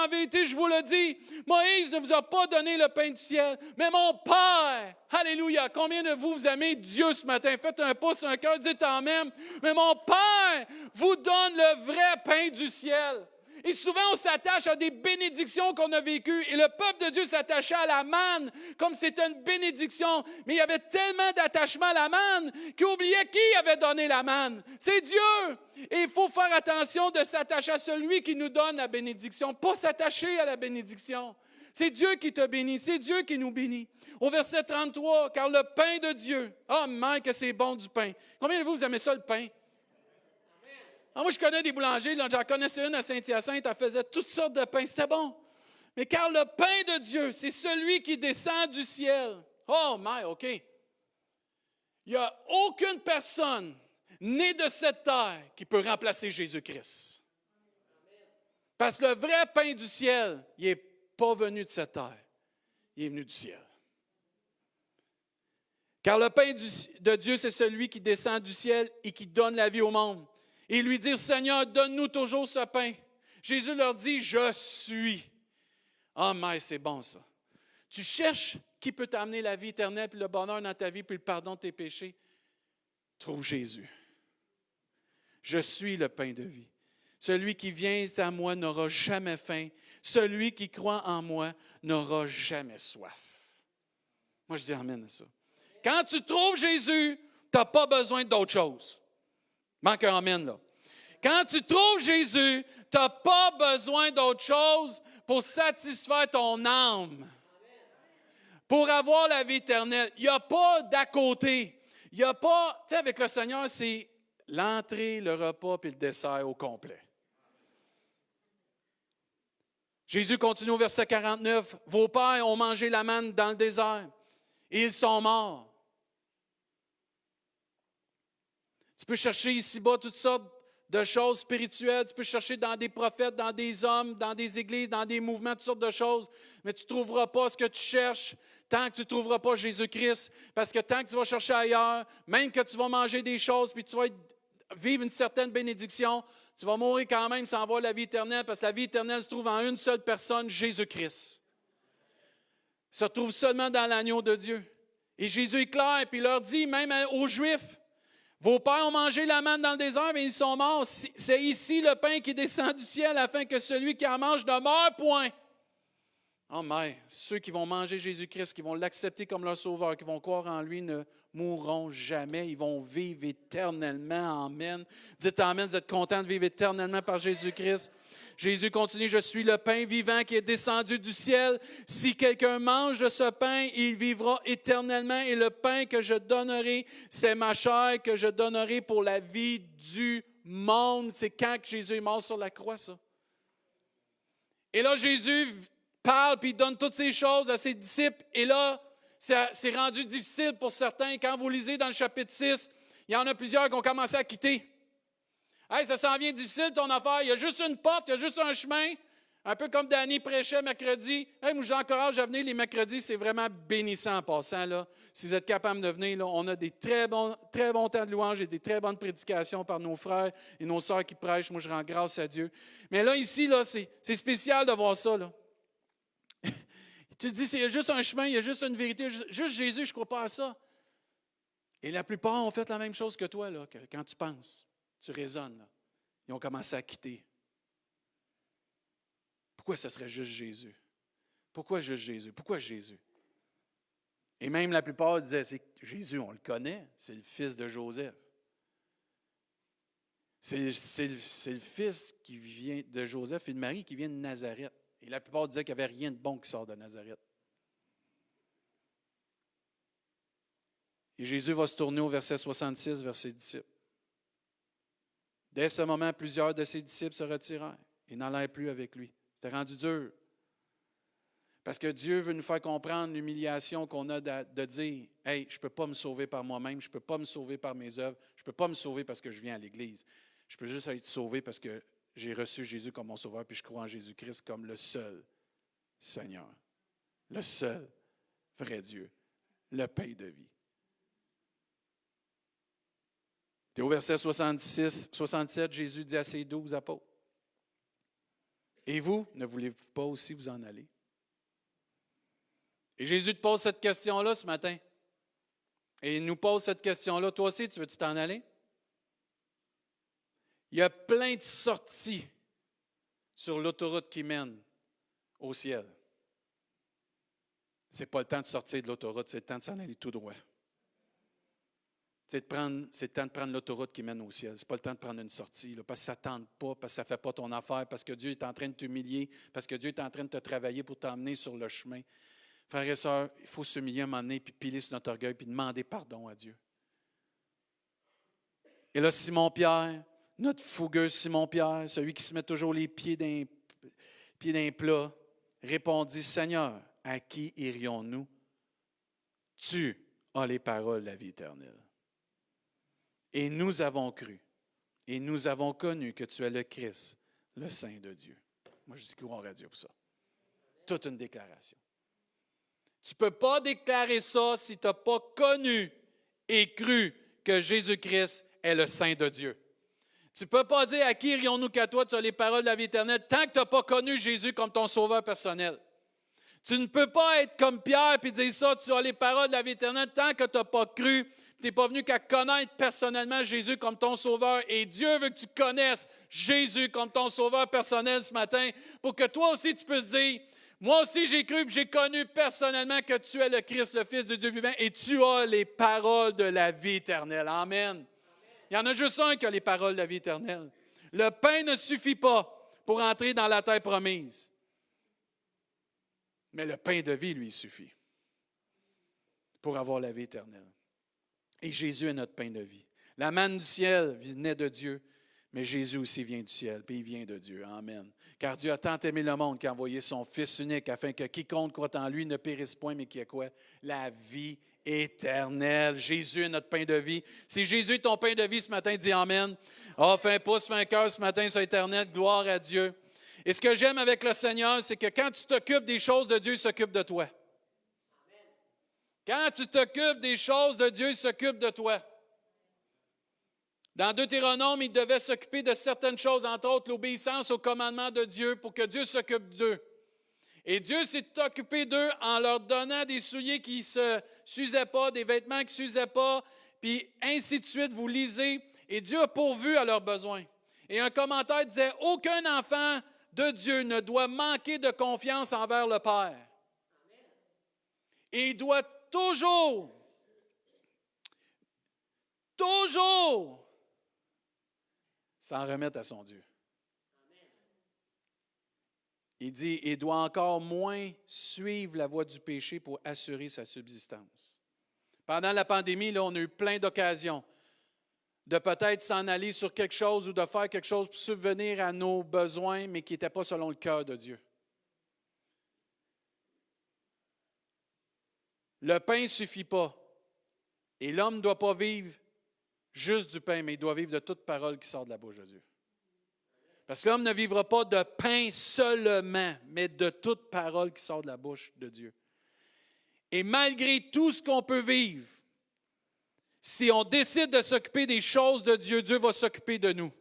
vérité, je vous le dis, Moïse ne vous a pas donné le pain du ciel, mais mon Père. Alléluia. Combien de vous aimez Dieu ce matin? Faites un pouce, un cœur, dites amen. Mais mon Père vous donne le vrai pain du ciel. Et souvent, on s'attache à des bénédictions qu'on a vécues. Et le peuple de Dieu s'attachait à la manne comme c'était une bénédiction. Mais il y avait tellement d'attachement à la manne qu'il oubliait qui avait donné la manne. C'est Dieu. Et il faut faire attention de s'attacher à celui qui nous donne la bénédiction, pas s'attacher à la bénédiction. C'est Dieu qui te bénit, c'est Dieu qui nous bénit. Au verset 33, car le pain de Dieu, oh man, que c'est bon du pain. Combien de vous aimez ça, le pain? Ah, moi, je connais des boulangers, j'en connaissais une à Saint-Hyacinthe, elle faisait toutes sortes de pains, c'était bon. Mais car le pain de Dieu, c'est celui qui descend du ciel. Oh, my, OK. Il n'y a aucune personne née de cette terre qui peut remplacer Jésus-Christ. Parce que le vrai pain du ciel, il n'est pas venu de cette terre, il est venu du ciel. Car le pain de Dieu, c'est celui qui descend du ciel et qui donne la vie au monde. Et lui dire, Seigneur, donne-nous toujours ce pain. Jésus leur dit, je suis. Ah, mais c'est bon ça. Tu cherches qui peut t'amener la vie éternelle, puis le bonheur dans ta vie, puis le pardon de tes péchés. Trouve Jésus. Je suis le pain de vie. Celui qui vient à moi n'aura jamais faim. Celui qui croit en moi n'aura jamais soif. Moi, je dis amen à ça. Quand tu trouves Jésus, tu n'as pas besoin d'autre chose. Manque un amen, là. Quand tu trouves Jésus, tu n'as pas besoin d'autre chose pour satisfaire ton âme, pour avoir la vie éternelle. Il n'y a pas d'à côté. Il n'y a pas, tu sais, avec le Seigneur, c'est l'entrée, le repas puis le dessert au complet. Jésus continue au verset 49. Vos pères ont mangé la manne dans le désert et ils sont morts. Tu peux chercher ici-bas toutes sortes de choses spirituelles. Tu peux chercher dans des prophètes, dans des hommes, dans des églises, dans des mouvements, toutes sortes de choses. Mais tu ne trouveras pas ce que tu cherches tant que tu ne trouveras pas Jésus-Christ. Parce que tant que tu vas chercher ailleurs, même que tu vas manger des choses puis tu vas vivre une certaine bénédiction, tu vas mourir quand même sans avoir la vie éternelle parce que la vie éternelle se trouve en une seule personne, Jésus-Christ. Ça se trouve seulement dans l'agneau de Dieu. Et Jésus est clair, puis il leur dit, même aux Juifs, vos pères ont mangé la manne dans le désert, mais ils sont morts. C'est ici le pain qui descend du ciel afin que celui qui en mange ne meure point. Oh mais, ceux qui vont manger Jésus-Christ, qui vont l'accepter comme leur sauveur, qui vont croire en lui, ne mourront jamais. Ils vont vivre éternellement. Amen. Dites Amen, vous êtes contents de vivre éternellement par Jésus-Christ. Jésus continue, je suis le pain vivant qui est descendu du ciel. Si quelqu'un mange de ce pain, il vivra éternellement. Et le pain que je donnerai, c'est ma chair que je donnerai pour la vie du monde. C'est quand que Jésus est mort sur la croix, ça. Et là, Jésus parle puis il donne toutes ces choses à ses disciples. Et là, c'est rendu difficile pour certains. Quand vous lisez dans le chapitre 6, il y en a plusieurs qui ont commencé à quitter. Hey, ça s'en vient difficile ton affaire. Il y a juste une porte, il y a juste un chemin. Un peu comme Danny prêchait mercredi. Hey, moi, j'encourage à venir les mercredis. C'est vraiment bénissant en passant. Là. Si vous êtes capable de venir, là, on a des très bons temps de louange et des très bonnes prédications par nos frères et nos sœurs qui prêchent. Moi, je rends grâce à Dieu. Mais là, ici, là, c'est spécial de voir ça. Là. Tu te dis, il y a juste un chemin, il y a juste une vérité. Juste Jésus, je ne crois pas à ça. Et la plupart ont fait la même chose que toi, là, quand tu penses. Tu raisonnes. Là. Ils ont commencé à quitter. Pourquoi ce serait juste Jésus? Pourquoi juste Jésus? Pourquoi Jésus? Et même la plupart disaient, c'est Jésus, on le connaît, c'est le fils de Joseph. C'est le fils qui vient de Joseph et de Marie qui vient de Nazareth. Et la plupart disaient qu'il n'y avait rien de bon qui sort de Nazareth. Et Jésus va se tourner au verset 66 vers ses disciples. Dès ce moment, plusieurs de ses disciples se retirèrent et n'allèrent plus avec lui. C'était rendu dur. Parce que Dieu veut nous faire comprendre l'humiliation qu'on a de dire « Hey, je ne peux pas me sauver par moi-même, je ne peux pas me sauver par mes œuvres, je ne peux pas me sauver parce que je viens à l'Église. Je peux juste être sauvé parce que j'ai reçu Jésus comme mon sauveur puis je crois en Jésus-Christ comme le seul Seigneur, le seul vrai Dieu, le pain de vie. » Puis au verset 67, Jésus dit à ses 12 apôtres, « Et vous, ne voulez-vous pas aussi vous en aller? » Et Jésus te pose cette question-là ce matin. Et il nous pose cette question-là. Toi aussi, tu veux-tu t'en aller? Il y a plein de sorties sur l'autoroute qui mène au ciel. Ce n'est pas le temps de sortir de l'autoroute, c'est le temps de s'en aller tout droit. C'est le temps de prendre l'autoroute qui mène au ciel. Ce n'est pas le temps de prendre une sortie, là, parce que ça ne tente pas, parce que ça ne fait pas ton affaire, parce que Dieu est en train de t'humilier, parce que Dieu est en train de te travailler pour t'emmener sur le chemin. Frères et sœurs, il faut s'humilier à un moment donné, puis piler sur notre orgueil, puis demander pardon à Dieu. Et là, Simon-Pierre, notre fougueux Simon-Pierre, celui qui se met toujours les pieds d'un plat, répondit, « Seigneur, à qui irions-nous? Tu as les paroles de la vie éternelle. Et nous avons cru, et nous avons connu que tu es le Christ, le Saint de Dieu. » Moi, je dis gloire à Dieu pour ça. Toute une déclaration. Tu ne peux pas déclarer ça si tu n'as pas connu et cru que Jésus-Christ est le Saint de Dieu. Tu ne peux pas dire à qui irions-nous qu'à toi, tu as les paroles de la vie éternelle, tant que tu n'as pas connu Jésus comme ton sauveur personnel. Tu ne peux pas être comme Pierre et dire ça, tu as les paroles de la vie éternelle, tant que tu n'as pas cru. Tu n'es pas venu qu'à connaître personnellement Jésus comme ton sauveur. Et Dieu veut que tu connaisses Jésus comme ton sauveur personnel ce matin pour que toi aussi tu puisses dire, moi aussi j'ai cru et j'ai connu personnellement que tu es le Christ, le Fils de Dieu vivant et tu as les paroles de la vie éternelle. Amen. Il y en a juste un qui a les paroles de la vie éternelle. Le pain ne suffit pas pour entrer dans la terre promise. Mais le pain de vie, lui, il suffit pour avoir la vie éternelle. Et Jésus est notre pain de vie. La manne du ciel venait de Dieu, mais Jésus aussi vient du ciel, puis il vient de Dieu. Amen. Car Dieu a tant aimé le monde qu'il a envoyé son Fils unique afin que quiconque croit en lui ne périsse point, mais qu'il ait quoi? La vie éternelle. Jésus est notre pain de vie. Si Jésus est ton pain de vie ce matin, dis Amen. Oh, fais un pouce, fais un cœur ce matin, c'est éternel. Gloire à Dieu. Et ce que j'aime avec le Seigneur, c'est que quand tu t'occupes des choses de Dieu, il s'occupe de toi. Quand tu t'occupes des choses de Dieu, il s'occupe de toi. Dans Deutéronome, il devait s'occuper de certaines choses, entre autres l'obéissance au commandement de Dieu pour que Dieu s'occupe d'eux. Et Dieu s'est occupé d'eux en leur donnant des souliers qui ne se s'usaient pas, des vêtements qui ne s'usaient pas, puis ainsi de suite, vous lisez. Et Dieu a pourvu à leurs besoins. Et un commentaire disait, « Aucun enfant de Dieu ne doit manquer de confiance envers le Père. Et il doit toujours s'en remettre à son Dieu. » Il dit, il doit encore moins suivre la voie du péché pour assurer sa subsistance. Pendant la pandémie, là, on a eu plein d'occasions de peut-être s'en aller sur quelque chose ou de faire quelque chose pour subvenir à nos besoins, mais qui n'était pas selon le cœur de Dieu. Le pain ne suffit pas. Et l'homme ne doit pas vivre juste du pain, mais il doit vivre de toute parole qui sort de la bouche de Dieu. Parce que l'homme ne vivra pas de pain seulement, mais de toute parole qui sort de la bouche de Dieu. Et malgré tout ce qu'on peut vivre, si on décide de s'occuper des choses de Dieu, Dieu va s'occuper de nous.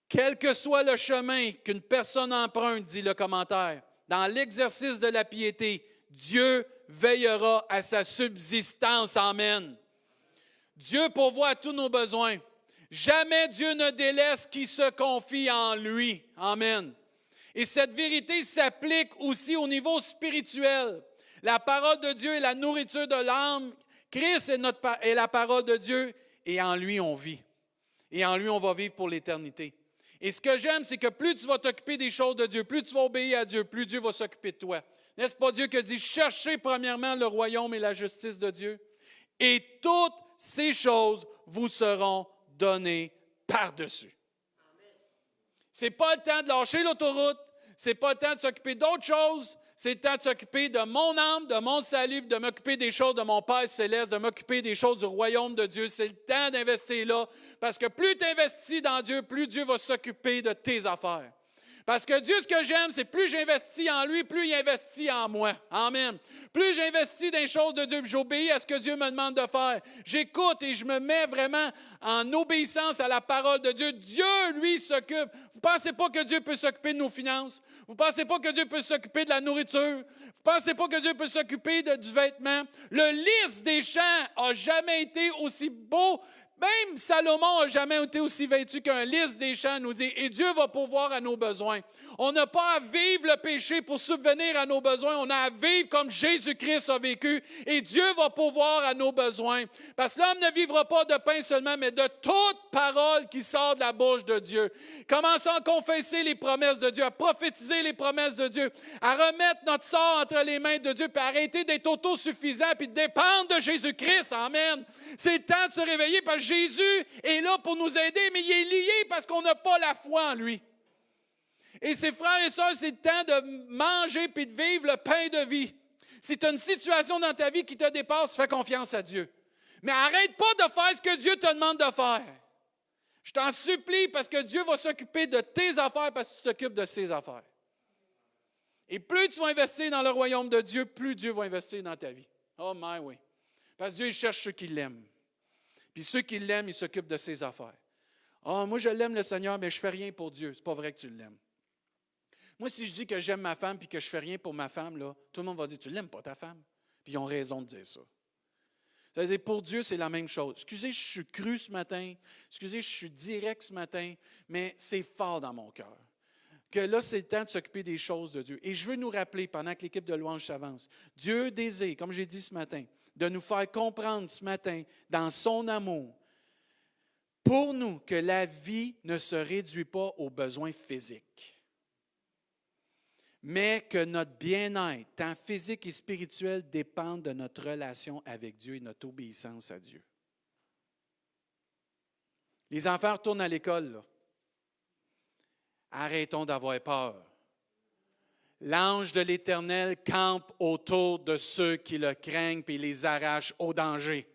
Quel que soit le chemin qu'une personne emprunte, dit le commentaire, dans l'exercice de la piété, Dieu veillera à sa subsistance. Amen. Dieu pourvoit à tous nos besoins. Jamais Dieu ne délaisse qui se confie en lui. Amen. Et cette vérité s'applique aussi au niveau spirituel. La parole de Dieu est la nourriture de l'âme. Christ est la parole de Dieu et en lui on vit. Et en lui on va vivre pour l'éternité. Et ce que j'aime, c'est que plus tu vas t'occuper des choses de Dieu, plus tu vas obéir à Dieu, plus Dieu va s'occuper de toi. N'est-ce pas Dieu qui dit, cherchez premièrement le royaume et la justice de Dieu, et toutes ces choses vous seront données par-dessus. Ce n'est pas le temps de lâcher l'autoroute, ce n'est pas le temps de s'occuper d'autres choses, c'est le temps de s'occuper de mon âme, de mon salut, de m'occuper des choses de mon Père céleste, de m'occuper des choses du royaume de Dieu. C'est le temps d'investir là, parce que plus tu investis dans Dieu, plus Dieu va s'occuper de tes affaires. Parce que Dieu, ce que j'aime, c'est plus j'investis en lui, plus il investit en moi. Amen. Plus j'investis dans les choses de Dieu, plus j'obéis à ce que Dieu me demande de faire. J'écoute et je me mets vraiment en obéissance à la parole de Dieu. Dieu, lui, s'occupe. Vous ne pensez pas que Dieu peut s'occuper de nos finances? Vous ne pensez pas que Dieu peut s'occuper de la nourriture? Vous ne pensez pas que Dieu peut s'occuper du vêtement? Le lys des champs n'a jamais été aussi beau. Même Salomon n'a jamais été aussi vêtu qu'un lys des champs, nous dit, et Dieu va pourvoir à nos besoins. On n'a pas à vivre le péché pour subvenir à nos besoins, on a à vivre comme Jésus-Christ a vécu, et Dieu va pourvoir à nos besoins. Parce que l'homme ne vivra pas de pain seulement, mais de toute parole qui sort de la bouche de Dieu. Commençons à confesser les promesses de Dieu, à prophétiser les promesses de Dieu, à remettre notre sort entre les mains de Dieu, puis arrêter d'être autosuffisant, puis de dépendre de Jésus-Christ. Amen. C'est le temps de se réveiller parce que Jésus est là pour nous aider, mais il est lié parce qu'on n'a pas la foi en lui. Et ses frères et sœurs, c'est le temps de manger puis de vivre le pain de vie. Si tu as une situation dans ta vie qui te dépasse, fais confiance à Dieu. Mais arrête pas de faire ce que Dieu te demande de faire. Je t'en supplie parce que Dieu va s'occuper de tes affaires parce que tu t'occupes de ses affaires. Et plus tu vas investir dans le royaume de Dieu, plus Dieu va investir dans ta vie. Oh my oui. Parce que Dieu il cherche ceux qui l'aiment. Puis ceux qui l'aiment, ils s'occupent de ses affaires. Ah, moi, je l'aime le Seigneur, mais je ne fais rien pour Dieu. C'est pas vrai que tu l'aimes. Moi, si je dis que j'aime ma femme puis que je ne fais rien pour ma femme, là, tout le monde va dire, tu ne l'aimes pas ta femme. Puis ils ont raison de dire ça. Ça veut dire, pour Dieu, c'est la même chose. Excusez, je suis cru ce matin. Excusez, je suis direct ce matin, mais c'est fort dans mon cœur. Que là, c'est le temps de s'occuper des choses de Dieu. Et je veux nous rappeler, pendant que l'équipe de louange s'avance, Dieu désire, comme j'ai dit ce matin, de nous faire comprendre ce matin, dans son amour, pour nous, que la vie ne se réduit pas aux besoins physiques, mais que notre bien-être, tant physique et spirituel, dépend de notre relation avec Dieu et notre obéissance à Dieu. Les enfants retournent à l'école, là. Arrêtons d'avoir peur. L'ange de l'Éternel campe autour de ceux qui le craignent et les arrache au danger.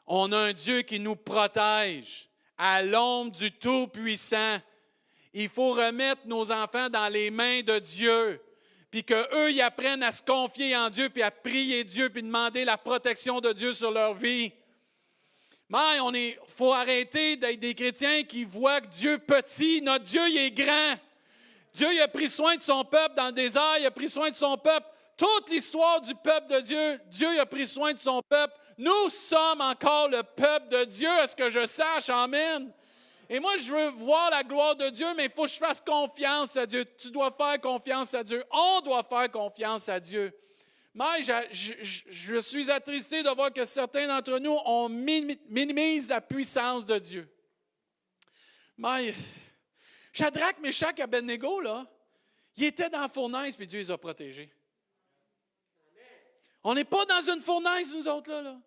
On a un Dieu qui nous protège à l'ombre du Tout-Puissant. Il faut remettre nos enfants dans les mains de Dieu, puis qu'eux, ils apprennent à se confier en Dieu, puis à prier Dieu, puis demander la protection de Dieu sur leur vie. Mais il faut arrêter d'être des chrétiens qui voient que Dieu est petit. Notre Dieu, il est grand. Dieu, il a pris soin de son peuple dans le désert, il a pris soin de son peuple. Toute l'histoire du peuple de Dieu, Dieu il a pris soin de son peuple. Nous sommes encore le peuple de Dieu, à ce que je sache, amen. Et moi, je veux voir la gloire de Dieu, mais il faut que je fasse confiance à Dieu. Tu dois faire confiance à Dieu. On doit faire confiance à Dieu. Mais je suis attristé de voir que certains d'entre nous, on minimise la puissance de Dieu. Mais Shadrach, Meshach et Abednego, là, ils étaient dans la fournaise, puis Dieu les a protégés. On n'est pas dans une fournaise, nous autres, là.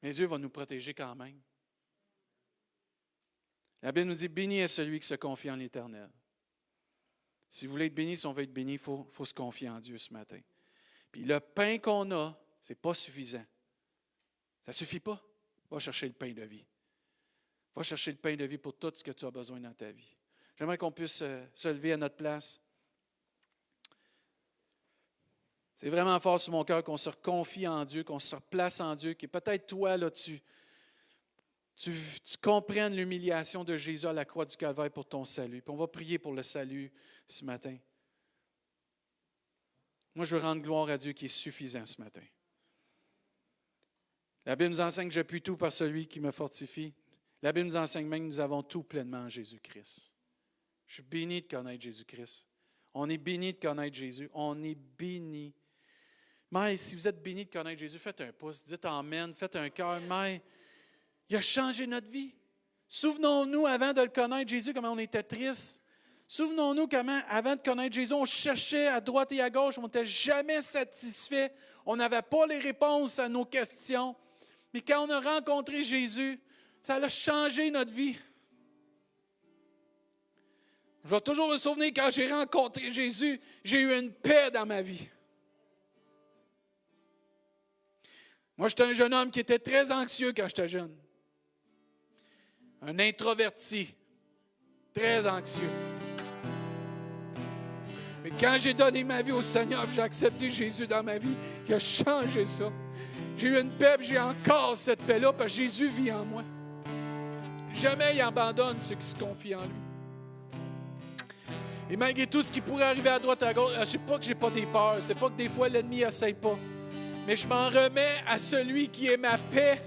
Mais Dieu va nous protéger quand même. La Bible nous dit, béni est celui qui se confie en l'Éternel. Si vous voulez être béni, si on veut être béni, il faut se confier en Dieu ce matin. Puis le pain qu'on a, ce n'est pas suffisant. Ça ne suffit pas. Va chercher le pain de vie. Va chercher le pain de vie pour tout ce que tu as besoin dans ta vie. J'aimerais qu'on puisse se lever à notre place. C'est vraiment fort sur mon cœur qu'on se confie en Dieu, qu'on se replace en Dieu, que peut-être toi, là, tu comprennes l'humiliation de Jésus à la croix du Calvaire pour ton salut. Puis on va prier pour le salut ce matin. Moi, je veux rendre gloire à Dieu qui est suffisant ce matin. La Bible nous enseigne que je puis tout par celui qui me fortifie. La Bible nous enseigne même que nous avons tout pleinement en Jésus-Christ. Je suis béni de connaître Jésus-Christ. On est béni de connaître Jésus. On est béni. Mais si vous êtes béni de connaître Jésus, faites un pouce, dites Amen, faites un cœur. Mais il a changé notre vie. Souvenons-nous, avant de le connaître, Jésus, comment on était triste. Souvenons-nous comment, avant de connaître Jésus, on cherchait à droite et à gauche, on n'était jamais satisfait. On n'avait pas les réponses à nos questions. Mais quand on a rencontré Jésus, ça a changé notre vie. Je vais toujours me souvenir, quand j'ai rencontré Jésus, j'ai eu une paix dans ma vie. Moi, j'étais un jeune homme qui était très anxieux quand j'étais jeune. Un introverti, très anxieux. Mais quand j'ai donné ma vie au Seigneur, j'ai accepté Jésus dans ma vie, il a changé ça. J'ai eu une paix, j'ai encore cette paix-là, parce que Jésus vit en moi. Jamais il abandonne ceux qui se confient en lui. Et malgré tout ce qui pourrait arriver à droite, à gauche, je ne sais pas que je n'ai pas des peurs, c'est pas que des fois l'ennemi n'essaye pas. Mais je m'en remets à celui qui est ma paix.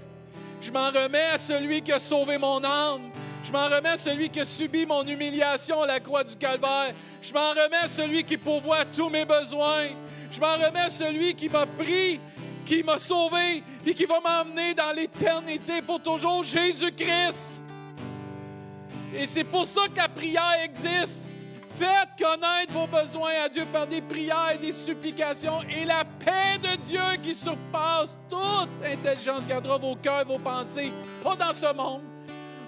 Je m'en remets à celui qui a sauvé mon âme. Je m'en remets à celui qui a subi mon humiliation à la croix du Calvaire. Je m'en remets à celui qui pourvoit tous mes besoins. Je m'en remets à celui qui m'a pris, qui m'a sauvé et qui va m'emmener dans l'éternité pour toujours, Jésus-Christ. Et c'est pour ça que la prière existe. Faites connaître vos besoins à Dieu par des prières et des supplications, et la paix de Dieu qui surpasse toute intelligence gardera vos cœurs, vos pensées, pas dans ce monde,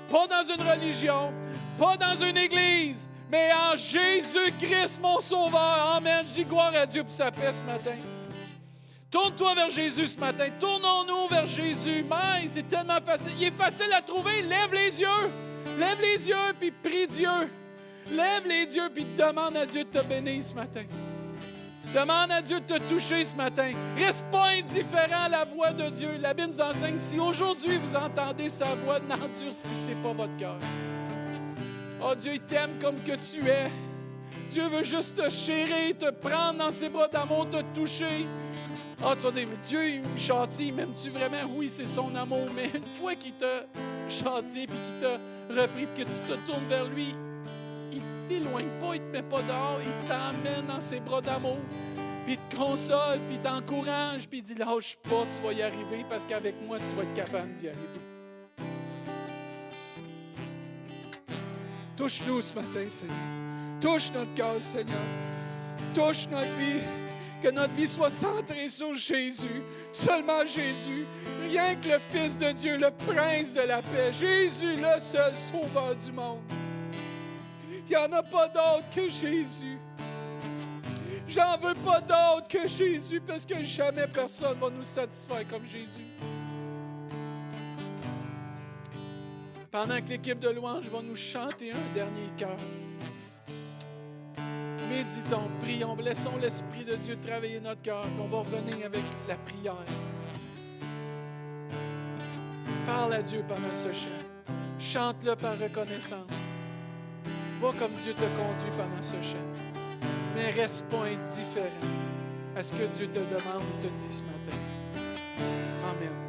pas dans une religion, pas dans une église, mais en Jésus-Christ, mon Sauveur. Amen. Je dis gloire à Dieu pour sa paix ce matin. Tourne-toi vers Jésus ce matin. Tournons-nous vers Jésus. Mais c'est tellement facile. Il est facile à trouver. Lève les yeux. Lève les yeux, puis prie Dieu. Lève les yeux, puis demande à Dieu de te bénir ce matin. Demande à Dieu de te toucher ce matin. Reste pas indifférent à la voix de Dieu. La Bible nous enseigne, si aujourd'hui vous entendez sa voix, n'endurcissez pas votre cœur. Oh, Dieu, il t'aime comme que tu es. Dieu veut juste te chérir, te prendre dans ses bras d'amour, te toucher. Ah, tu vas dire, mais Dieu, il me châtie, m'aimes-tu vraiment? Oui, c'est son amour, mais une fois qu'il t'a châtié, puis qu'il t'a repris, puis que tu te tournes vers lui, il ne t'éloigne pas, il ne te met pas dehors, il t'emmène dans ses bras d'amour, puis il te console, puis il t'encourage, puis il dit, lâche pas, tu vas y arriver, parce qu'avec moi, tu vas être capable d'y arriver. Touche-nous ce matin, Seigneur. Touche notre cœur, Seigneur. Touche notre vie. Que notre vie soit centrée sur Jésus. Seulement Jésus. Rien que le Fils de Dieu, le Prince de la paix. Jésus, le seul Sauveur du monde. Il n'y en a pas d'autre que Jésus. J'en veux pas d'autre que Jésus parce que jamais personne va nous satisfaire comme Jésus. Pendant que l'équipe de louange va nous chanter un dernier chœur, méditons, prions, laissons l'Esprit de Dieu travailler notre cœur. On va revenir avec la prière. Parle à Dieu pendant ce chant. Chante-le par reconnaissance. Va comme Dieu te conduit pendant ce chant. Mais reste pas indifférent à ce que Dieu te demande ou te dit ce matin. Amen.